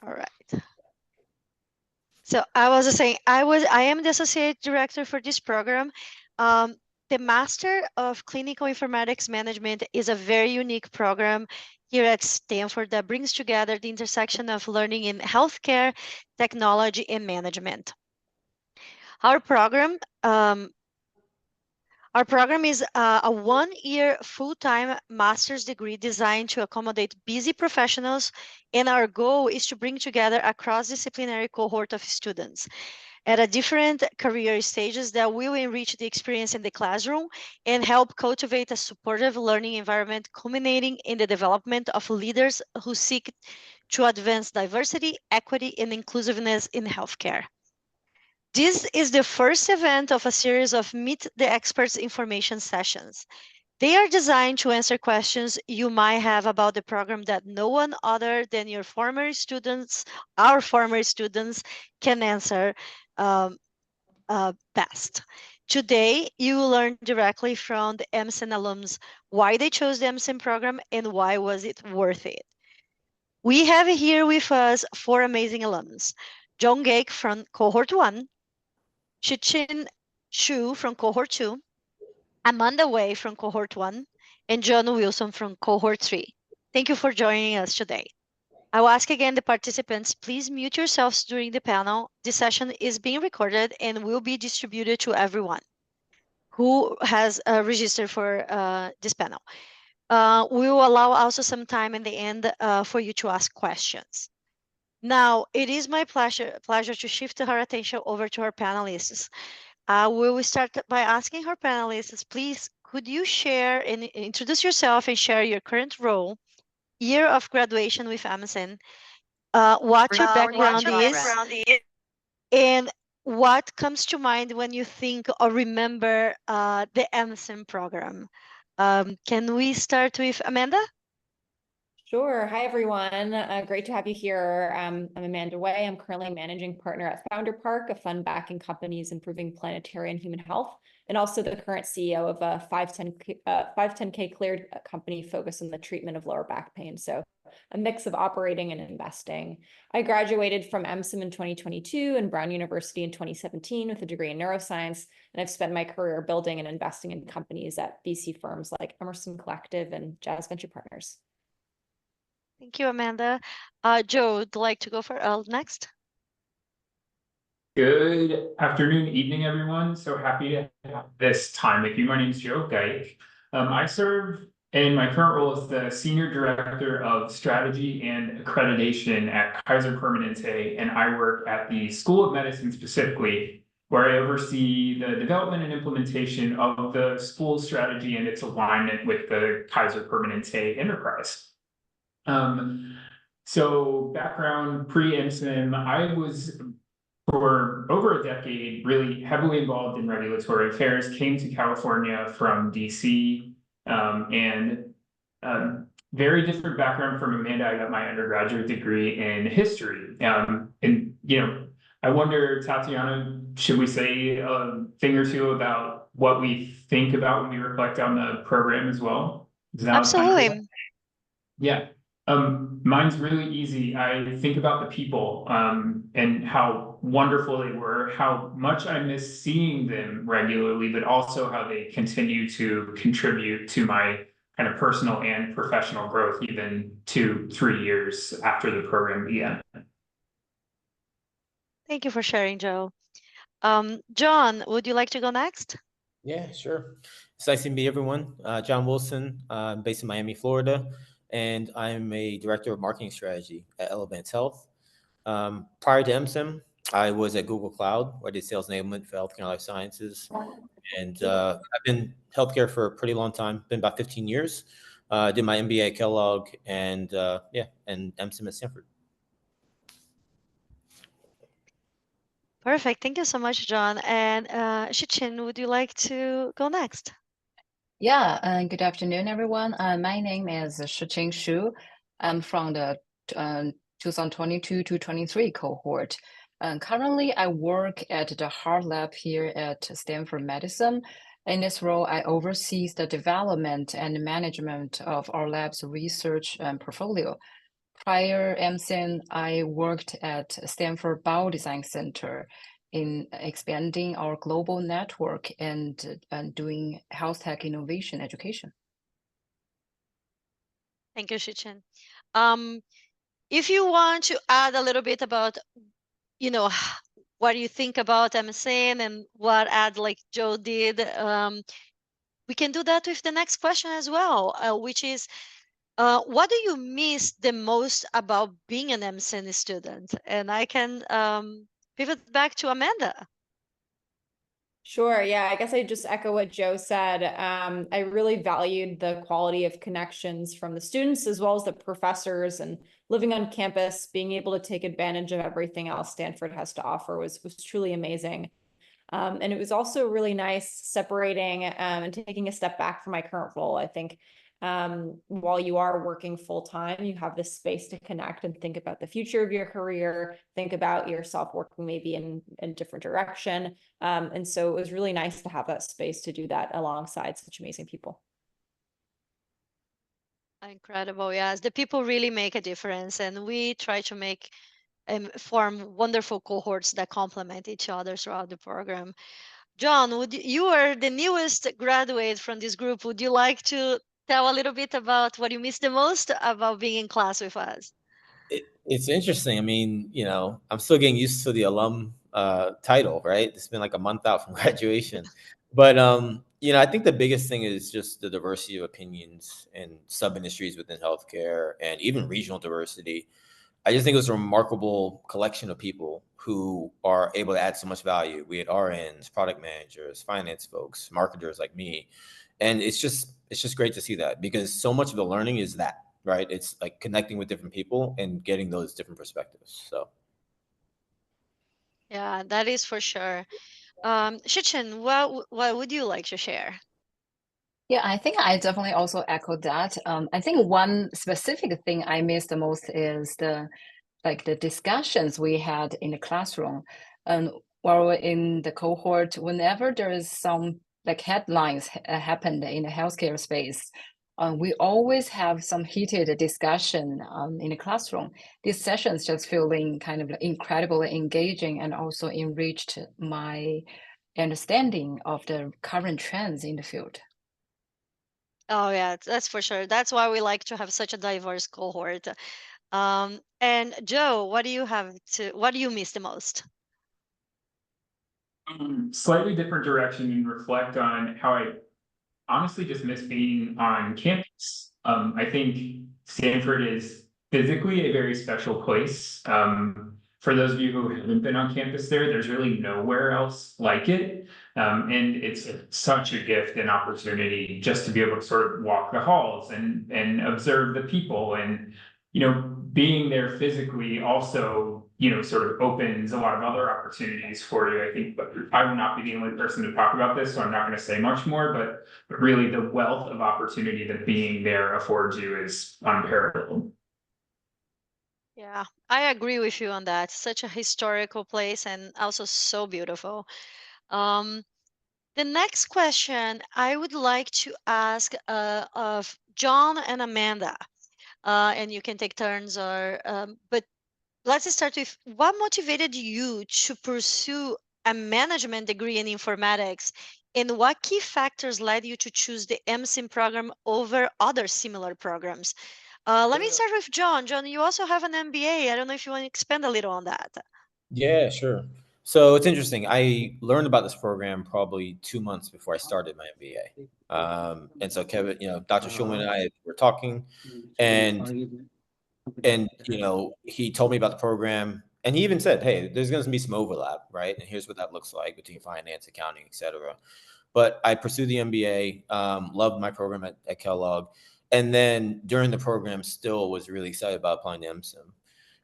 All right. So I was just saying, I am the associate director for this program. Um, the Master of Clinical Informatics Management is a very unique program here at Stanford that brings together the intersection of learning in healthcare, technology, and management. Our program is a one-year full-time master's degree designed to accommodate busy professionals, and our goal is to bring together a cross-disciplinary cohort of students at a different career stages that will enrich the experience in the classroom and help cultivate a supportive learning environment, culminating in the development of leaders who seek to advance diversity, equity, and inclusiveness in healthcare. This is the first event of a series of Meet the Experts information sessions. They are designed to answer questions you might have about the program that no one other than your former students, our former students, can answer best. Today, you will learn directly from the MCiM alums why they chose the MCiM program and why was it worth it. We have here with us 4 amazing alums: Joe Gayk from cohort 1, Shiqin Xu from cohort 2, Amanda Wei from cohort 1, and John Wilson from cohort 3. Thank you for joining us today. I will ask again the participants, please mute yourselves during the panel. This session is being recorded and will be distributed to everyone who has registered for this panel. We will allow also some time in the end for you to ask questions. Now, it is my pleasure to shift our attention over to our panelists. We will start by asking our panelists, please, could you share and introduce yourself and share your current role, year of graduation with MCiM, what your background is, and what comes to mind when you think or remember the MCiM program. Can we start with Amanda? Sure. Hi, everyone. Great to have you here. I'm Amanda Wei. I'm currently managing partner at Founder Park, a fund backing companies improving planetary and human health, and also the current CEO of a 510K cleared company focused on the treatment of lower back pain. So a mix of operating and investing. I graduated from MCiM in 2022 and Brown University in 2017 with a degree in neuroscience. And I've spent my career building and investing in companies at VC firms like Emerson Collective and Jazz Venture Partners. Thank you, Amanda. Joe, would you like to go for next? Good afternoon, evening, everyone. So happy to have this time with you. My name is Joe Gayk. I serve in my current role as the Senior Director of Strategy and Accreditation at Kaiser Permanente, and I work at the School of Medicine specifically, where I oversee the development and implementation of the school's strategy and its alignment with the Kaiser Permanente enterprise. So background, pre-MCiM, I was for over a decade really heavily involved in regulatory affairs, came to California from DC, and very different background from Amanda. I got my undergraduate degree in history. And I wonder, Tatiana, should we say a thing or two about what we think about when we reflect on the program as well? Absolutely. Yeah. Mine's really easy. I think about the people and how wonderful they were, how much I miss seeing them regularly, but also how they continue to contribute to my kind of personal and professional growth, even 2-3 years after the program began. Thank you for sharing, Joe. John, would you like to go next? Yeah, sure. It's nice to meet everyone. John Wilson, I'm based in Miami, Florida, and I'm a director of marketing strategy at Elevance Health. Prior to MCiM, I was at Google Cloud, where I did sales enablement for healthcare and life sciences. And I've been healthcare for a pretty long time, been about 15 years. Did my MBA at Kellogg and MCiM at Stanford. Perfect. Thank you so much, John. And Shiqin, would you like to go next? Yeah, good afternoon, everyone. My name is Shiqin Xu. I'm from the 2022 to 23 cohort. Currently, I work at the Heart Lab here at Stanford Medicine. In this role, I oversee the development and management of our lab's research portfolio. prior MCiM, I worked at Stanford Biodesign Center in expanding our global network and doing health tech innovation education. Thank you, Shiqin. If you want to add a little bit about, what you think about MCiM and what ad like Joe did, we can do that with the next question as well, which is, what do you miss the most about being an MCiM student? And I can pivot back to Amanda. Sure. Yeah, I guess I just echo what Joe said. I really valued the quality of connections from the students as well as the professors, and living on campus, being able to take advantage of everything else Stanford has to offer was truly amazing. And it was also really nice separating and taking a step back from my current role. I think while you are working full time, you have this space to connect and think about the future of your career, think about yourself working maybe in a different direction. And so it was really nice to have that space to do that alongside such amazing people. Incredible. Yes, the people really make a difference, and we try to make form wonderful cohorts that complement each other throughout the program. John, you are the newest graduate from this group. Would you like to tell a little bit about what you miss the most about being in class with us? It's interesting. I mean, I'm still getting used to the alum title, right? It's been like a month out from graduation. But I think the biggest thing is just the diversity of opinions and sub-industries within healthcare and even regional diversity. I just think it was a remarkable collection of people who are able to add so much value. We had RNs, product managers, finance folks, marketers like me. And it's just great to see that, because so much of the learning is that, right? It's like connecting with different people and getting those different perspectives. So Yeah, that is for sure. Shiqin, what would you like to share? Yeah, I think I definitely also echo that. I think one specific thing I miss the most is the discussions we had in the classroom. And while we're in the cohort, whenever there is some headlines happened in the healthcare space, we always have some heated discussion in the classroom. These sessions just feeling kind of incredibly engaging and also enriched my understanding of the current trends in the field. Oh yeah, that's for sure. That's why we like to have such a diverse cohort. And Joe, what do you miss the most? Slightly different direction and reflect on how I honestly just miss being on campus. I think Stanford is physically a very special place. For those of you who haven't been on campus there's really nowhere else like it. And it's such a gift and opportunity just to be able to sort of walk the halls and observe the people. And being there physically also sort of opens a lot of other opportunities for you, I think. But I will not be the only person to talk about this, so I'm not going to say much more, but really the wealth of opportunity that being there affords you is unparalleled. Yeah, I agree with you on that. Such a historical place and also so beautiful. Um, the next question I would like to ask of John and Amanda, and you can take turns, but let's start with what motivated you to pursue a management degree in informatics, and what key factors led you to choose the MCiM program over other similar programs? Let me start with John. John, you also have an MBA. I don't know if you want to expand a little on that. yeah, sure. So it's interesting. I learned about this program probably 2 months before I started my MBA. And so Kevin, Dr. Schulman and I were talking, and he told me about the program, and he even said, hey, there's going to be some overlap, right? And here's what that looks like between finance, accounting, et cetera. But I pursued the MBA, loved my program at Kellogg. And then during the program, still was really excited about applying to MCiM.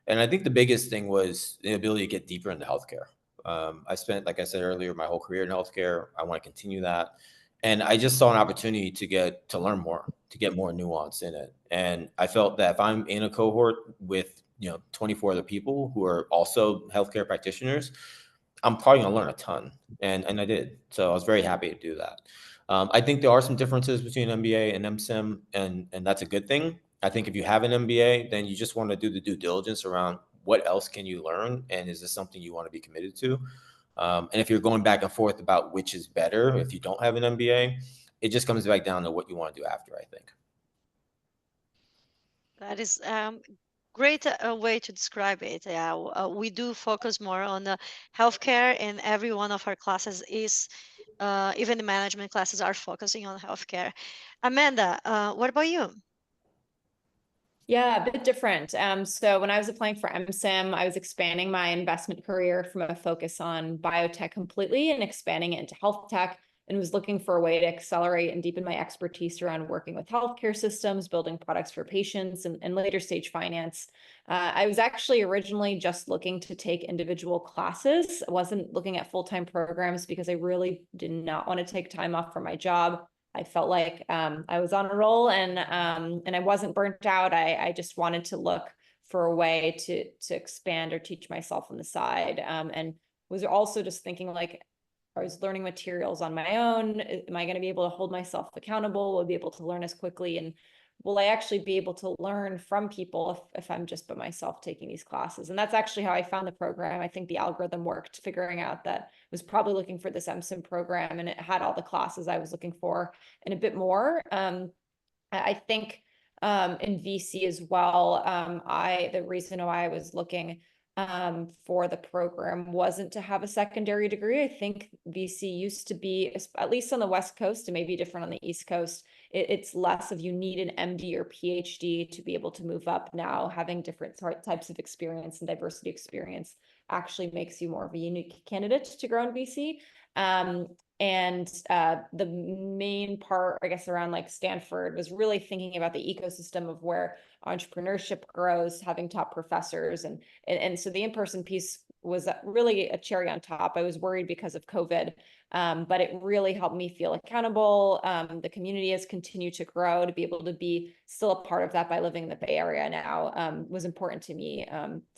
And I think the biggest thing was the ability to get deeper into healthcare. I spent, like I said earlier, my whole career in healthcare. I want to continue that. And I just saw an opportunity to learn more, to get more nuance in it. And I felt that if I'm in a cohort with 24 other people who are also healthcare practitioners, I'm probably going to learn a ton. And I did. So I was very happy to do that. I think there are some differences between MBA and MCiM, and that's a good thing. I think if you have an MBA, then you just want to do the due diligence around what else can you learn, and is this something you want to be committed to? And if you're going back and forth about which is better, if you don't have an MBA, it just comes back down to what you want to do after, I think. That is great way to describe it. Yeah, we do focus more on the healthcare, and every one of our classes is, even the management classes are focusing on healthcare. Amanda, what about you? Yeah, a bit different. So when I was applying for MCiM, I was expanding my investment career from a focus on biotech completely and expanding it into health tech, and was looking for a way to accelerate and deepen my expertise around working with healthcare systems, building products for patients, and later stage finance. I was actually originally just looking to take individual classes. I wasn't looking at full-time programs because I really did not want to take time off from my job. I felt like I was on a roll, and I wasn't burnt out. I just wanted to look for a way to expand or teach myself on the side, and was also just thinking, like, I was learning materials on my own. Am I going to be able to hold myself accountable? Will I be able to learn as quickly? And will I actually be able to learn from people if I'm just by myself taking these classes? And that's actually how I found the program. I think the algorithm worked, figuring out that I was probably looking for this MCiM program, and it had all the classes I was looking for and a bit more. I think in VC as well, the reason why I was looking for the program wasn't to have a secondary degree. I think VC used to be, at least on the West Coast, and maybe different on the East Coast, it's less of you need an MD or PhD to be able to move up. Now, having different types of experience and diversity experience actually makes you more of a unique candidate to grow in VC. And the main part, I guess, around like Stanford was really thinking about the ecosystem of where entrepreneurship grows, having top professors. And so the in-person piece was really a cherry on top. I was worried because of COVID, but it really helped me feel accountable. The community has continued to grow. To be able to be still a part of that by living in the Bay Area now was important to me,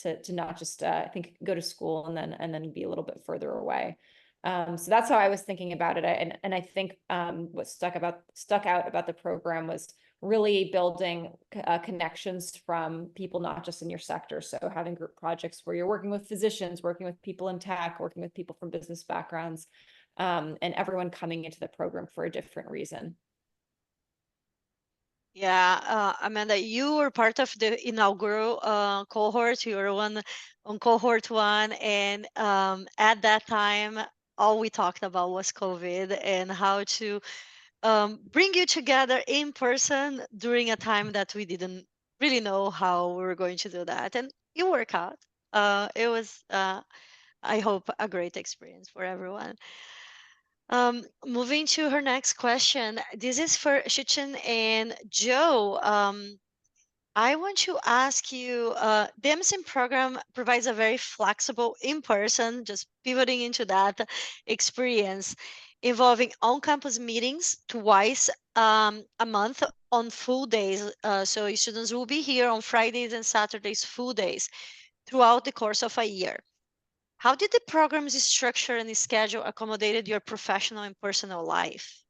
to not just I think go to school and then be a little bit further away. So that's how I was thinking about it. And I think what stuck out about the program was really building connections from people, not just in your sector. So having group projects where you're working with physicians, working with people in tech, working with people from business backgrounds, and everyone coming into the program for a different reason. Yeah, Amanda, you were part of the inaugural cohort. You were on cohort one, and at that time, all we talked about was COVID and how to bring you together in person during a time that we didn't really know how we were going to do that, and it worked out. It was, I hope, a great experience for everyone. Moving to her next question. This is for Shiqin and Joe. I want to ask you, the MCiM program provides a very flexible in-person, just pivoting into that experience, involving on-campus meetings twice a month on full days. So students will be here on Fridays and Saturdays, full days, throughout the course of a year. How did the program's structure and schedule accommodated your professional and personal life?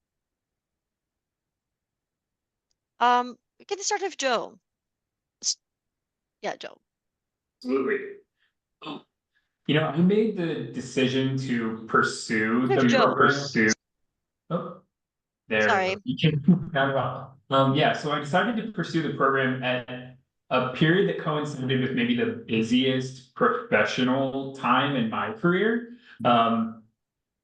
We can start with Joe. Yeah, Joe. Absolutely. I made the decision to pursue With the Joe. program. Oh, there. Sorry. You can not at all. Yeah, so I decided to pursue the program at a period that coincided with maybe the busiest professional time in my career. Don't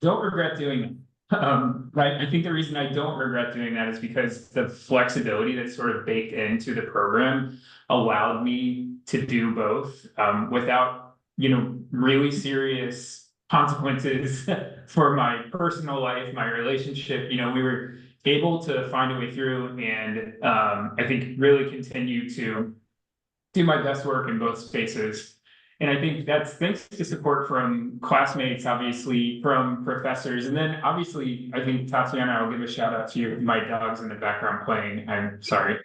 regret doing it. Right. I think the reason I don't regret doing that is because the flexibility that's sort of baked into the program allowed me to do both without, really serious consequences for my personal life, my relationship. We were able to find a way through, and I think really continue to do my best work in both spaces. And I think that's thanks to support from classmates, obviously, from professors. And then obviously, I think Tatiana, I'll give a shout out to you. My dog's in the background playing. I'm sorry.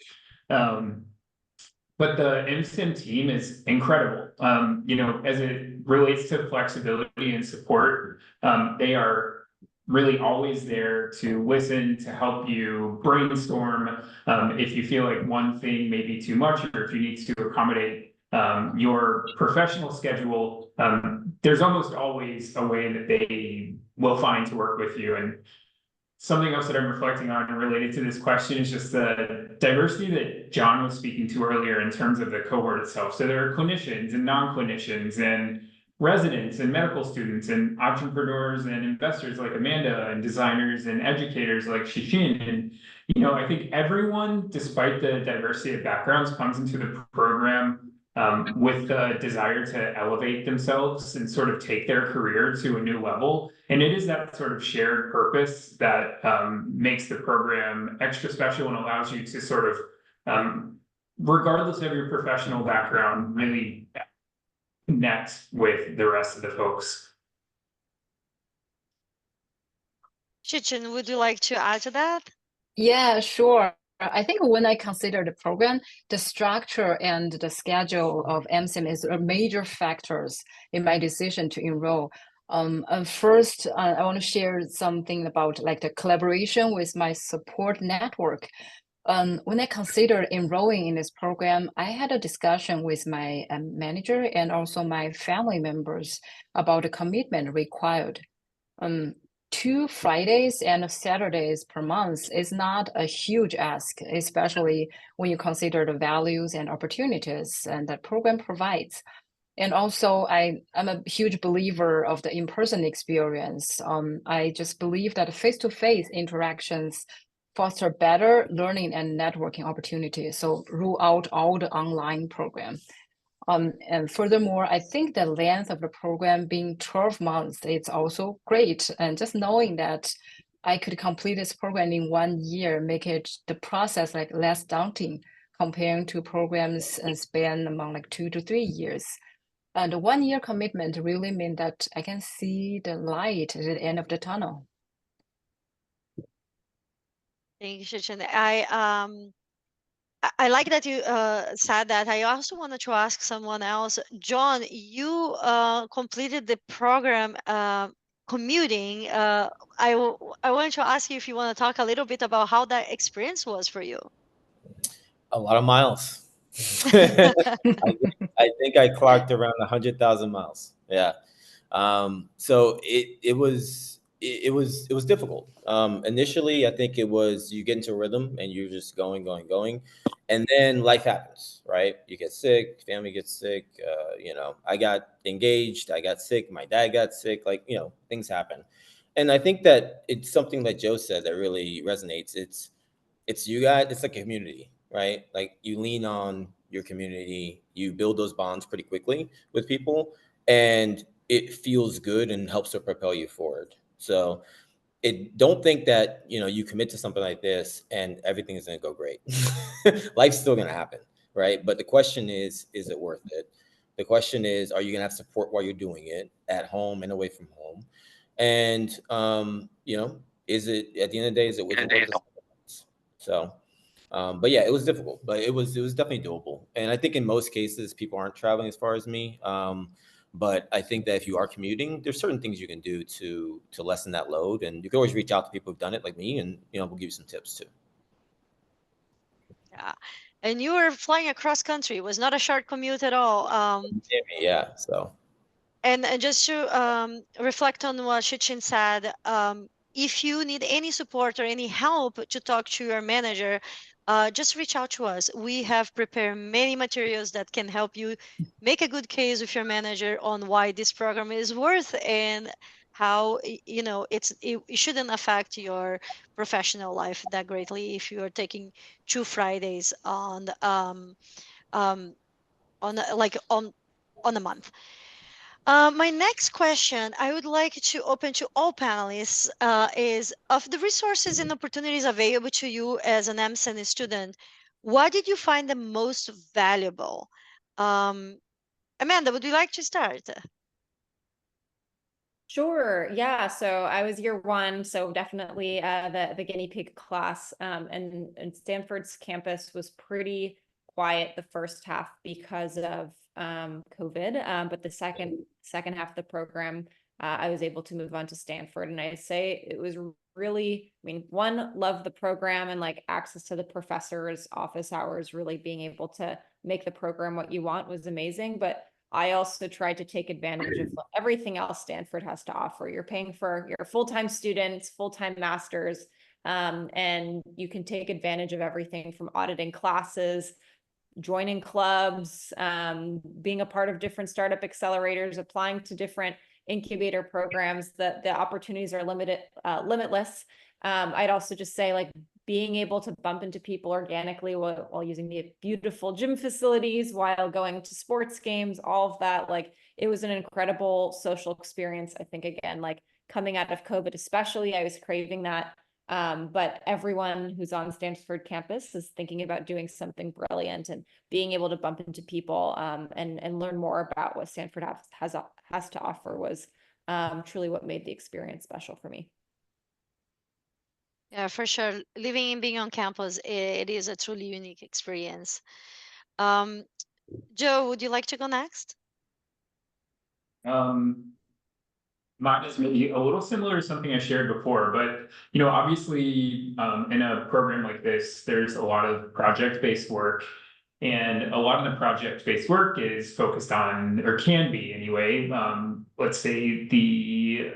But the MCiM team is incredible. As it relates to flexibility and support, they are really always there to listen, to help you brainstorm. If you feel like one thing may be too much, or if you need to accommodate your professional schedule, there's almost always a way that they will find to work with you. And something else that I'm reflecting on related to this question is just the diversity that John was speaking to earlier in terms of the cohort itself. So there are clinicians and non-clinicians and residents and medical students and entrepreneurs and investors like Amanda and designers and educators like Shiqin. And, I think everyone, despite the diversity of backgrounds, comes into the program with the desire to elevate themselves and sort of take their career to a new level. And it is that sort of shared purpose that makes the program extra special and allows you to sort of, regardless of your professional background, really connect with the rest of the folks. Shiqin, would you like to add to that? Yeah, sure. I think when I consider the program, the structure and the schedule of MCiM is major factors in my decision to enroll. And first, I want to share something about like the collaboration with my support network. When I considered enrolling in this program, I had a discussion with my manager and also my family members about the commitment required. 2 Fridays and Saturdays per month is not a huge ask, especially when you consider the values and opportunities and that program provides. And also, I'm a huge believer of the in-person experience. I just believe that face-to-face interactions foster better learning and networking opportunities. So rule out all the online program. And furthermore, I think the length of the program being 12 months, it's also great. And just knowing that I could complete this program in 1 year, make it the process like less daunting comparing to programs and span among like 2 to 3 years. And the 1 year commitment really means that I can see the light at the end of the tunnel. Thank you, Shiqin. I like that you said that. I also wanted to ask someone else. John, you completed the program commuting. I wanted to ask you if you want to talk a little bit about how that experience was for you. A lot of miles. I think I clocked around 100,000 miles. Yeah. So it was difficult. Initially, I think it was you get into a rhythm and you're just going, and then life happens, right? You get sick, family gets sick. I got engaged, I got sick, my dad got sick. Like, things happen, and I think that it's something that Joe said that really resonates. It's you guys. It's like a community, right? Like you lean on your community, you build those bonds pretty quickly with people, and it feels good and helps to propel you forward. So don't think that, you commit to something like this and everything is going to go great. Life's still going to happen, right? But the question is it worth it? The question is, are you going to have support while you're doing it at home and away from home? And, is it, at the end of the day, is it worth it? So, but yeah, it was difficult, but it was definitely doable. And I think in most cases, people aren't traveling as far as me. But I think that if you are commuting, there's certain things you can do to lessen that load. And you can always reach out to people who've done it like me, and, we'll give you some tips too. Yeah. And you were flying across country. It was not a short commute at all. Yeah. So. And just to reflect on what Shiqin said, if you need any support or any help to talk to your manager, just reach out to us. We have prepared many materials that can help you make a good case with your manager on why this program is worth and how it shouldn't affect your professional life that greatly if you are taking 2 Fridays on a month. My next question I would like to open to all panelists is, of the resources and opportunities available to you as an MCiM student, what did you find the most valuable? Amanda, would you like to start? Sure. Yeah. So I was year 1, so definitely the guinea pig class. And Stanford's campus was pretty quiet the first half because of COVID. But the second half of the program I was able to move on to Stanford. And I say it was really, I mean, one, love the program and like access to the professor's office hours, really being able to make the program what you want was amazing. But I also tried to take advantage of everything else Stanford has to offer. You're paying for your full-time students, full-time masters, and you can take advantage of everything from auditing classes, joining clubs, being a part of different startup accelerators, applying to different incubator programs. The opportunities are limitless. I'd also just say, like, being able to bump into people organically while using the beautiful gym facilities, while going to sports games, all of that, like, it was an incredible social experience. I think, again, like coming out of COVID especially, I was craving that. But everyone who's on Stanford campus is thinking about doing something brilliant, and being able to bump into people and learn more about what Stanford has to offer was truly what made the experience special for me. Yeah, for sure. Living and being on campus, it is a truly unique experience. Joe, would you like to go next? Mine is maybe a little similar to something I shared before, but obviously, in a program like this, there's a lot of project-based work, and a lot of the project-based work is focused on, or can be anyway, let's say the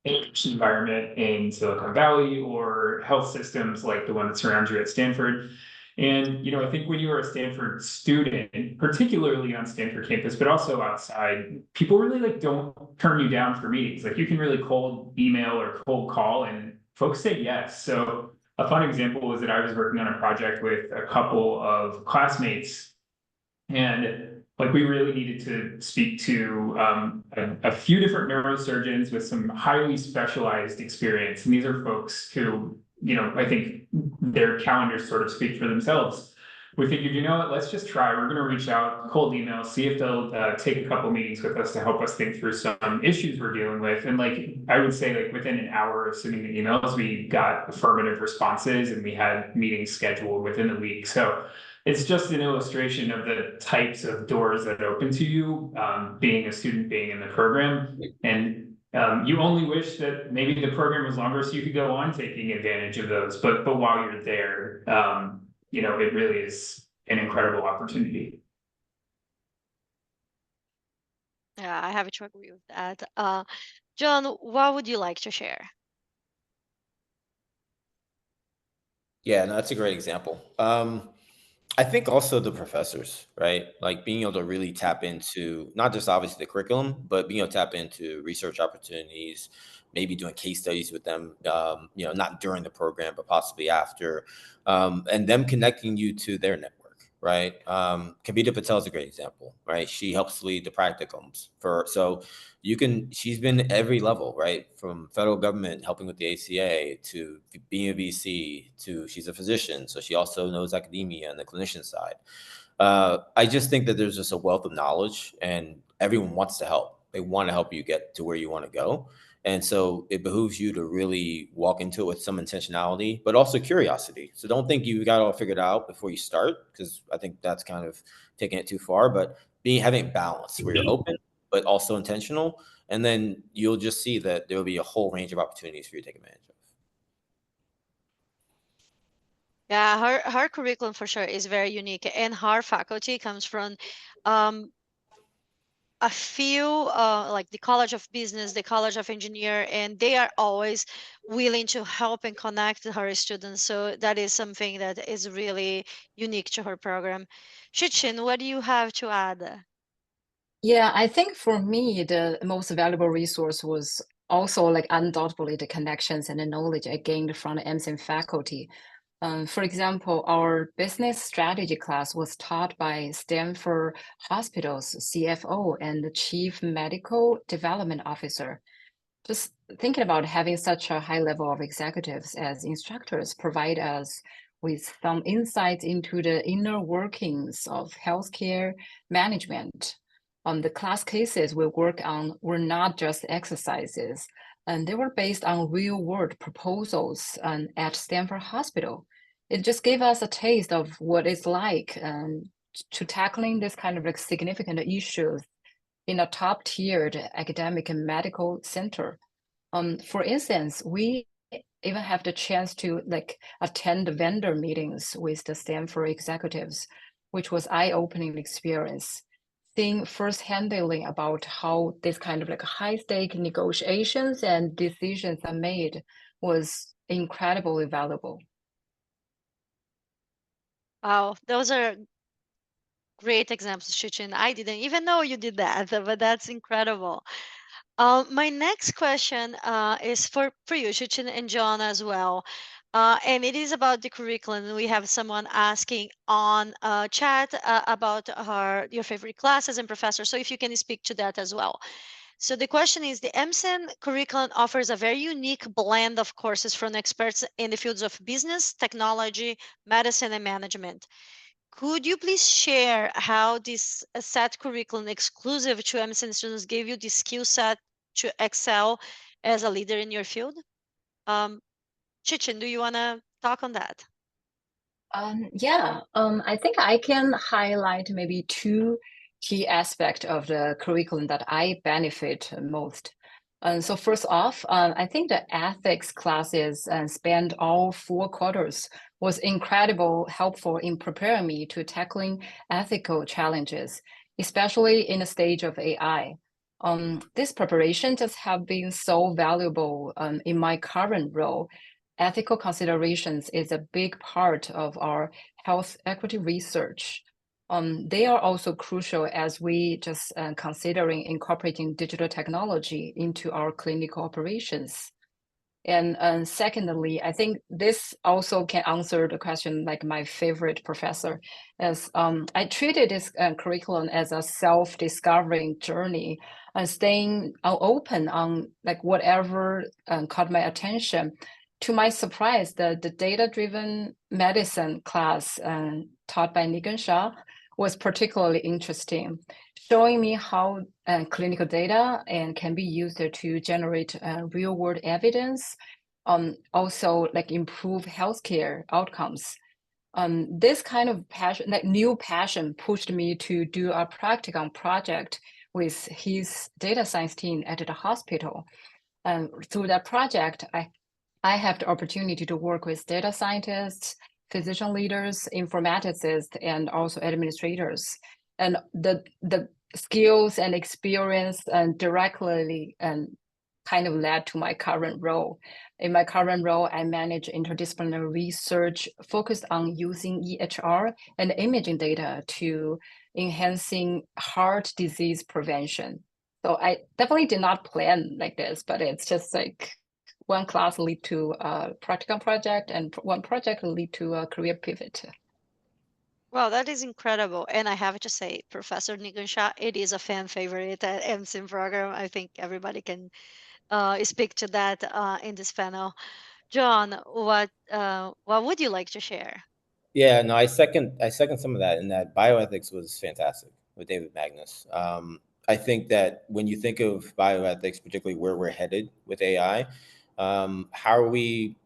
education environment in Silicon Valley, or health systems like the one that surrounds you at Stanford. And I think when you are a Stanford student, particularly on Stanford campus, but also outside, people really don't turn you down for meetings. Like, you can really cold email or cold call, and folks say yes. So a fun example was that I was working on a project with a couple of classmates, and like, we really needed to speak to a few different neurosurgeons with some highly specialized experience. And these are folks who, I think their calendars sort of speak for themselves. We figured, what, let's just try. We're going to reach out, cold email, see if they'll take a couple meetings with us to help us think through some issues we're dealing with. And like, I would say, like, within an hour of sending the emails, we got affirmative responses, and we had meetings scheduled within the week. So it's just an illustration of the types of doors that open to you, being a student, being in the program. And you only wish that maybe the program was longer so you could go on taking advantage of those. But while you're there, it really is an incredible opportunity. Yeah, I have to agree with that. John, what would you like to share? Yeah, no, that's a great example. I think also the professors, right? Like, being able to really tap into not just obviously the curriculum, but being able to tap into research opportunities, maybe doing case studies with them, not during the program, but possibly after, and them connecting you to their network, right? Kavita Patel is a great example, right? She helps lead the practicums she's been every level, right? From federal government helping with the ACA, to being a VC, to she's a physician, so she also knows academia and the clinician side. I just think that there's just a wealth of knowledge, and everyone wants to help. They want to help you get to where you want to go. And so it behooves you to really walk into it with some intentionality, but also curiosity. So don't think you've got it all figured out before you start, because I think that's kind of taking it too far. But having balance where you're open, but also intentional, and then you'll just see that there will be a whole range of opportunities for you to take advantage of. Yeah, her curriculum for sure is very unique, and her faculty comes from a few like the College of Business, the College of Engineer, and they are always willing to help and connect her students. So that is something that is really unique to her program. Shiqin, what do you have to add? Yeah, I think for me, the most valuable resource was also like undoubtedly the connections and the knowledge I gained from the MCiM faculty. For example, our business strategy class was taught by Stanford Hospital's CFO and the Chief Medical Development Officer. Just thinking about having such a high level of executives as instructors provide us with some insights into the inner workings of healthcare management. The class cases we work on were not just exercises, and they were based on real-world proposals at Stanford Hospital. It just gave us a taste of what it's like to tackling this kind of like significant issues in a top-tiered academic and medical center. For instance, we even have the chance to attend vendor meetings with the Stanford executives, which was eye-opening experience. Seeing firsthand about how this kind of high-stake negotiations and decisions are made was incredibly valuable. Wow, those are great examples, Shiqin. I didn't even know you did that, but that's incredible. My next question is for you, Shiqin and John as well. And it is about the curriculum. We have someone asking on chat about your favorite classes and professors. So if you can speak to that as well. So the question is, the MCiM curriculum offers a very unique blend of courses from experts in the fields of business, technology, medicine, and management. Could you please share how this set curriculum exclusive to MCiM students gave you the skill set to excel as a leader in your field? Shiqin, do you want to talk on that? Yeah, I think I can highlight maybe two key aspects of the curriculum that I benefit most. So first off, I think the ethics classes spanned all 4 quarters was incredible helpful in preparing me to tackling ethical challenges, especially in the stage of AI. This preparation just have been so valuable in my current role. Ethical considerations is a big part of our health equity research. They are also crucial as we just considering incorporating digital technology into our clinical operations. And secondly, I think this also can answer the question like my favorite professor, as I treated this curriculum as a self-discovering journey and staying open on like whatever caught my attention. To my surprise, the data-driven medicine class taught by Nigan Shah was particularly interesting, showing me how clinical data can be used to generate real-world evidence, also like improve healthcare outcomes. This kind of passion, like new passion, pushed me to do a practicum project with his data science team at the hospital. Through that project, I have the opportunity to work with data scientists, physician leaders, informaticists, and also administrators. And the skills and experience directly kind of led to my current role. In my current role, I manage interdisciplinary research focused on using EHR and imaging data to enhancing heart disease prevention. So I definitely did not plan like this, but it's just like one class lead to a practicum project and one project will lead to a career pivot. Well, that is incredible. And I have to say, Professor Nigun Shah, it is a fan favorite at MCiM program. I think everybody can speak to that in this panel. John, what would you like to share? Yeah, no, I second some of that, and that bioethics was fantastic with David Magnus. I think that when you think of bioethics, particularly where we're headed with AI, how are we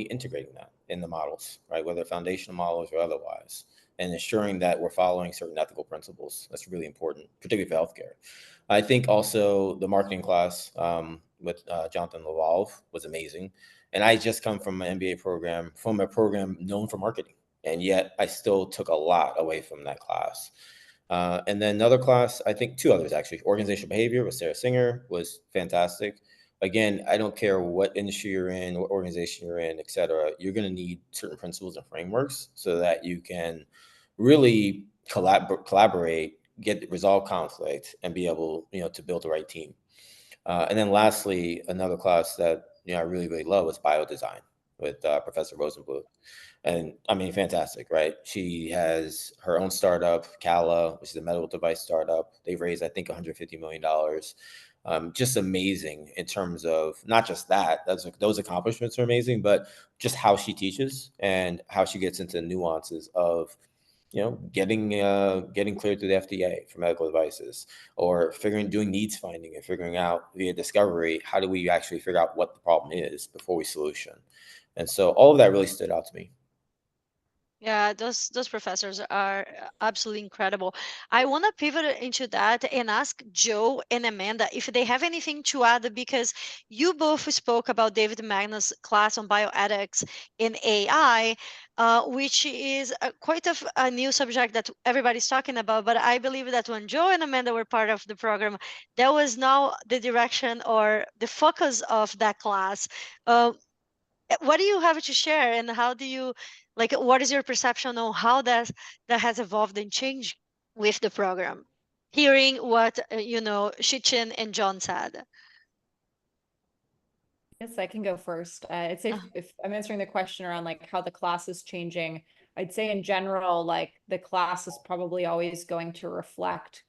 integrating that in the models, right? Whether foundational models or otherwise, and ensuring that we're following certain ethical principles. That's really important, particularly for healthcare. I think also the marketing class with Jonathan Lavalve was amazing. And I just come from an MBA program, from a program known for marketing. And yet I still took a lot away from that class. And then another class, I think 2 others actually, organizational behavior with Sarah Singer was fantastic. Again, I don't care what industry you're in, what organization you're in, et cetera, you're going to need certain principles and frameworks so that you can really collaborate, resolve conflict, and be able, to build the right team. And then lastly, another class that I really, really love was biodesign with Professor Rosenbluth. And I mean, fantastic, right? She has her own startup, Cala, which is a medical device startup. They've raised, I think, $150 million. Just amazing in terms of not just that, those accomplishments are amazing, but just how she teaches and how she gets into nuances of getting cleared through the FDA for medical devices, or doing needs finding and figuring out via discovery, how do we actually figure out what the problem is before we solution. And so all of that really stood out to me. Yeah, those professors are absolutely incredible. I want to pivot into that and ask Joe and Amanda if they have anything to add, because you both spoke about David Magnus' class on bioethics in AI, which is quite a new subject that everybody's talking about. But I believe that when Joe and Amanda were part of the program, that was now the direction or the focus of that class. What do you have to share, and how do you, like, what is your perception on how that has evolved and changed with the program, hearing what Shiqin and John said? Yes, I can go first. I'd say if I'm answering the question around like how the class is changing, I'd say in general, like the class is probably always going to reflect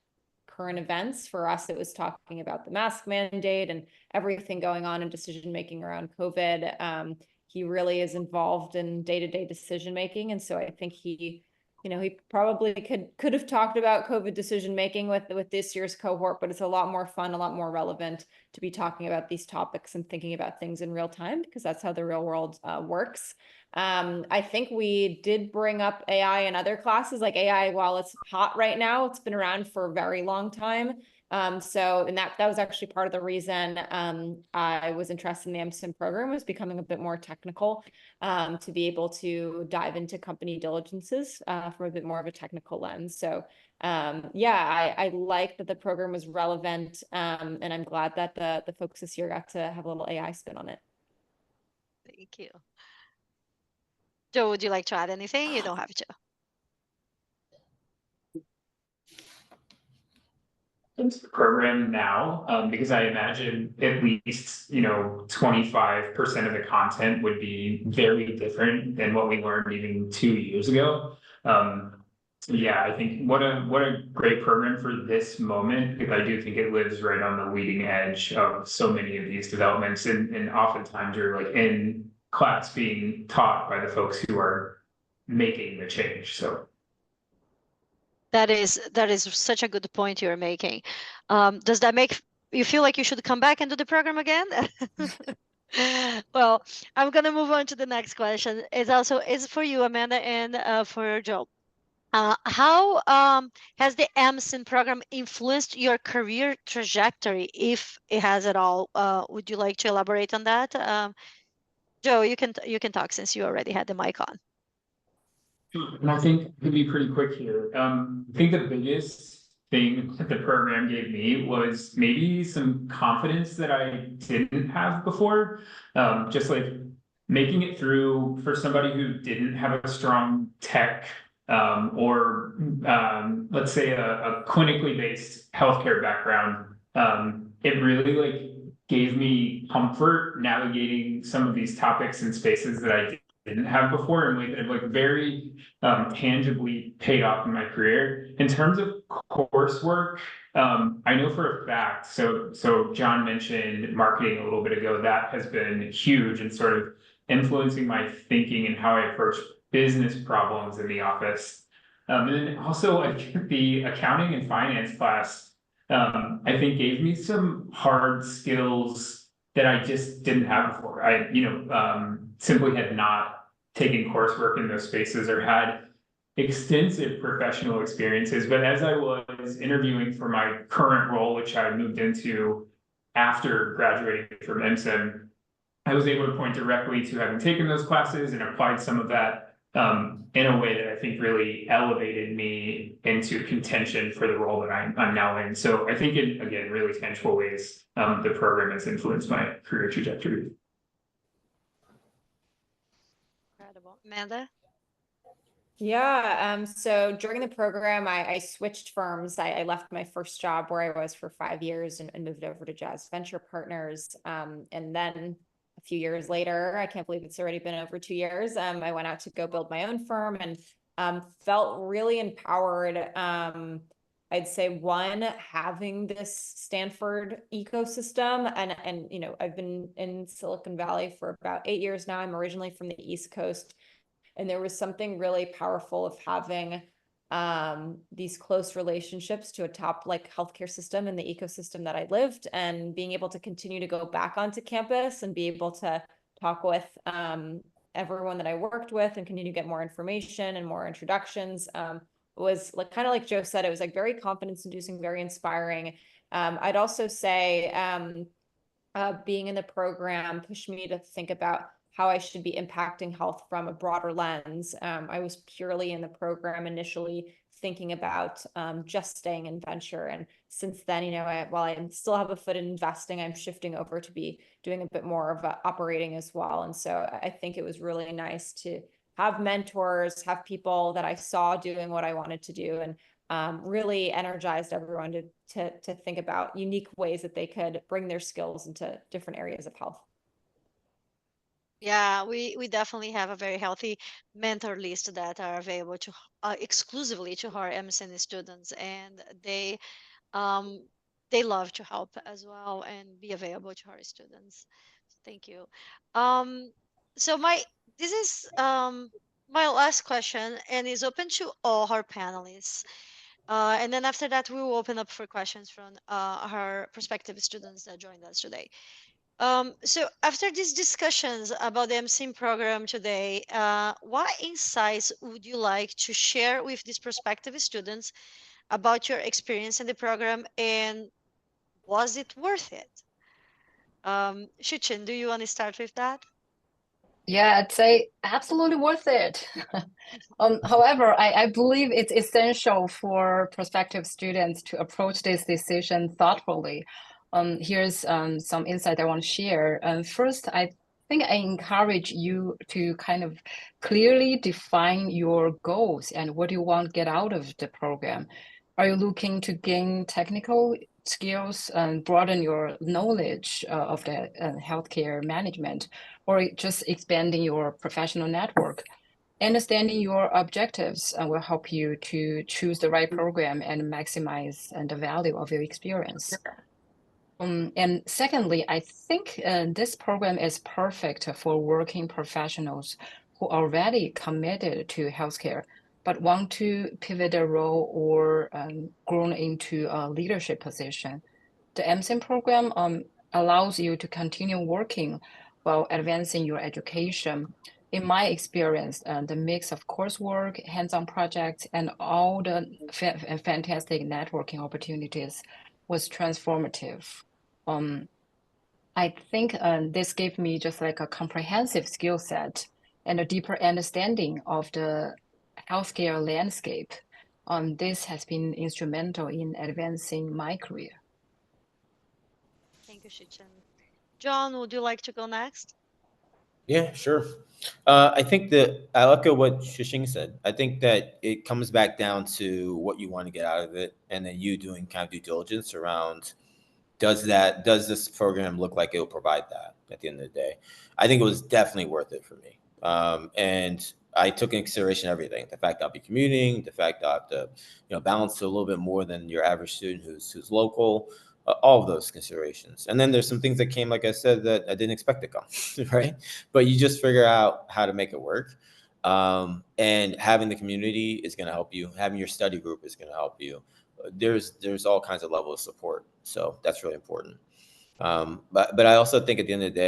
current events. For us, it was talking about the mask mandate and everything going on in decision making around COVID. He really is involved in day-to-day decision making, and so I think he probably could have talked about COVID decision making with this year's cohort, but it's a lot more fun, a lot more relevant to be talking about these topics and thinking about things in real time, because that's how the real world works. I think we did bring up AI in other classes, like AI, while it's hot right now, it's been around for a very long time. And that was actually part of the reason I was interested in the MCiM program, was becoming a bit more technical, to be able to dive into company diligences from a bit more of a technical lens. So yeah, I like that the program was relevant, and I'm glad that the folks this year got to have a little AI spin on it. Thank you. Joe, would you like to add anything? You don't have to. Into the program now, because I imagine at least 25% of the content would be very different than what we learned even 2 years ago. So yeah, I think what a great program for this moment, because I do think it lives right on the leading edge of so many of these developments, and oftentimes you're like in class being taught by the folks who are making the change. So That is such a good point you're making. Does that make you feel like you should come back and do the program again? Well, I'm gonna move on to the next question. It's for you, Amanda, and for Joe. How has the MCiM program influenced your career trajectory, if it has at all? Would you like to elaborate on that? Joe, you can talk since you already had the mic on. And I think to be pretty quick here, I think the biggest thing that the program gave me was maybe some confidence that I didn't have before. Just like making it through for somebody who didn't have a strong tech, or let's say a clinically based healthcare background. It really like gave me comfort navigating some of these topics and spaces that I didn't have before, in a way that have like very tangibly paid off in my career. In terms of coursework, I know for a fact, so John mentioned marketing a little bit ago, that has been huge in sort of influencing my thinking and how I approach business problems in the office. And then also like the accounting and finance class, I think gave me some hard skills that I just didn't have before. I, simply had not taken coursework in those spaces or had extensive professional experiences. But as I was interviewing for my current role, which I moved into after graduating from MCiM, I was able to point directly to having taken those classes and applied some of that in a way that I think really elevated me into contention for the role that I'm now in. So I think in, again, really tangible ways, the program has influenced my career trajectory. Incredible. Amanda? Yeah, so during the program, I switched firms. I left my first job where I was for 5 years and moved over to Jazz Venture Partners. And then a few years later, I can't believe it's already been over 2 years, I went out to go build my own firm, and felt really empowered. I'd say one, having this Stanford ecosystem, and I've been in Silicon Valley for about 8 years now. I'm originally from the East Coast. And there was something really powerful of having these close relationships to a top like healthcare system in the ecosystem that I lived, and being able to continue to go back onto campus and be able to talk with everyone that I worked with and continue to get more information and more introductions. Was like kind of like Joe said, it was like very confidence inducing, very inspiring. I'd also say being in the program pushed me to think about how I should be impacting health from a broader lens. I was purely in the program initially thinking about just staying in venture. And since then, while I still have a foot in investing, I'm shifting over to be doing a bit more of operating as well. And so I think it was really nice to have mentors, have people that I saw doing what I wanted to do, and really energized everyone to think about unique ways that they could bring their skills into different areas of health. Yeah, we definitely have a very healthy mentor list that are available to exclusively to our MCiM students, and um they love to help as well and be available to our students. Thank you. Um, so this is my last question, and is open to all our panelists. And then after that, we will open up for questions from our prospective students that joined us today. So after these discussions about the MCiM program today, what insights would you like to share with these prospective students about your experience in the program, and was it worth it? Shiqin, do you want to start with that? Yeah, I'd say absolutely worth it. However, I believe it's essential for prospective students to approach this decision thoughtfully. Here's some insight I want to share. First, I think I encourage you to kind of clearly define your goals and what you want to get out of the program. Are you looking to gain technical skills and broaden your knowledge of the healthcare management, or just expanding your professional network? Understanding your objectives will help you to choose the right program and maximize the value of your experience. And secondly, I think this program is perfect for working professionals who are already committed to healthcare, but want to pivot a role or grow into a leadership position. The MCiM program allows you to continue working while advancing your education. In my experience, the mix of coursework, hands-on projects, and all the fantastic networking opportunities was transformative. I think this gave me just like a comprehensive skill set and a deeper understanding of the healthcare landscape. This has been instrumental in advancing my career. Thank you, Shiqin. John, would you like to go next? Yeah, sure. I think that I echo what Shiqin said. I think that it comes back down to what you want to get out of it, and then you doing kind of due diligence around does this program look like it will provide that at the end of the day. I think it was definitely worth it for me. And I took into consideration everything: the fact that I'll be commuting, the fact that I have to, balance a little bit more than your average student who's local. All of those considerations. And then there's some things that came, like I said, that I didn't expect to come, right? But you just figure out how to make it work. And having the community is going to help you. Having your study group is going to help you. There's all kinds of levels of support. So that's really important. But I also think at the end of the